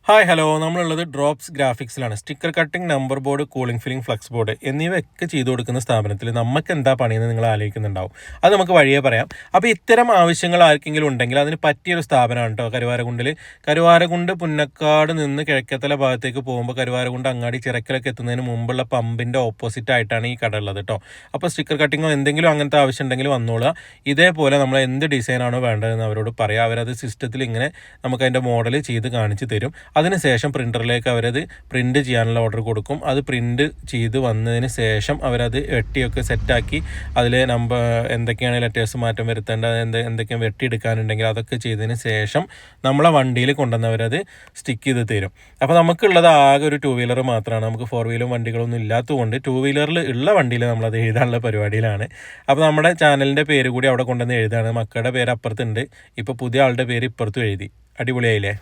Hi hello, നമ്മളുള്ളത് Drops ഗ്രാഫിക്സിലാണ്. Sticker cutting, number board, cooling filling, flex board എന്നിവയൊക്കെ ചെയ്തു കൊടുക്കുന്ന സ്ഥാപനത്തിൽ നമുക്ക് എന്താ പണിയെന്ന് നിങ്ങൾ ആലോചിക്കുന്നുണ്ടാവും. അത് നമുക്ക് വഴിയേ പറയാം. അപ്പോൾ ഇത്തരം ആവശ്യങ്ങൾ ആർക്കെങ്കിലും ഉണ്ടെങ്കിൽ അതിന് പറ്റിയൊരു സ്ഥാപനമാണ് കേട്ടോ കരുവാരകുണ്ടിൽ. കരുവാരകുണ്ട് പുന്നക്കാട് നിന്ന് കിഴക്കത്തല ഭാഗത്തേക്ക് പോകുമ്പോൾ കരുവാരകുണ്ട് അങ്ങാടി ചിറക്കലൊക്കെ എത്തുന്നതിന് മുമ്പുള്ള പമ്പിൻ്റെ ഓപ്പോസിറ്റ് ആയിട്ടാണ് ഈ കട ഉള്ളത് കേട്ടോ. അപ്പോൾ സ്റ്റിക്കർ കട്ടിങ്ങോ എന്തെങ്കിലും അങ്ങനത്തെ ആവശ്യം ഉണ്ടെങ്കിൽ വന്നോളുക. ഇതേപോലെ നമ്മൾ എന്ത് ഡിസൈനാണോ വേണ്ടതെന്ന് അവരോട് പറയാം. അവരത് സിസ്റ്റത്തിൽ ഇങ്ങനെ നമുക്ക് അതിൻ്റെ മോഡൽ ചെയ്ത് കാണിച്ച് തരും. അതിനുശേഷം പ്രിൻ്ററിലേക്ക് അവരത് പ്രിൻ്റ് ചെയ്യാനുള്ള ഓർഡർ കൊടുക്കും. അത് പ്രിൻ്റ് ചെയ്ത് വന്നതിന് ശേഷം അവരത് വെട്ടിയൊക്കെ സെറ്റാക്കി അതിൽ എന്തൊക്കെയാണ് ലെറ്റേഴ്സ് മാറ്റം വരുത്തേണ്ടത്, എന്തൊക്കെയാണ് വെട്ടിയെടുക്കാനുണ്ടെങ്കിൽ അതൊക്കെ ചെയ്തതിന് ശേഷം നമ്മളെ വണ്ടിയിൽ കൊണ്ടുവന്നവരത് സ്റ്റിക്ക് ചെയ്ത് തരും. അപ്പോൾ നമുക്കുള്ളത് ആകെ ഒരു 2 വീലർ മാത്രമാണ്. നമുക്ക് 4 വീലും വണ്ടികളൊന്നും ഇല്ലാത്തതുകൊണ്ട് 2 വീലറിൽ ഉള്ള വണ്ടിയിൽ നമ്മളത് എഴുതാനുള്ള പരിപാടിയിലാണ്. അപ്പോൾ നമ്മുടെ ചാനലിൻ്റെ പേര് കൂടി അവിടെ കൊണ്ടുവന്ന് എഴുതാണ്. മക്കളുടെ പേര് അപ്പുറത്തുണ്ട്, ഇപ്പോൾ പുതിയ ആളുടെ പേര് ഇപ്പുറത്തും എഴുതി. അടിപൊളിയായില്ലേ?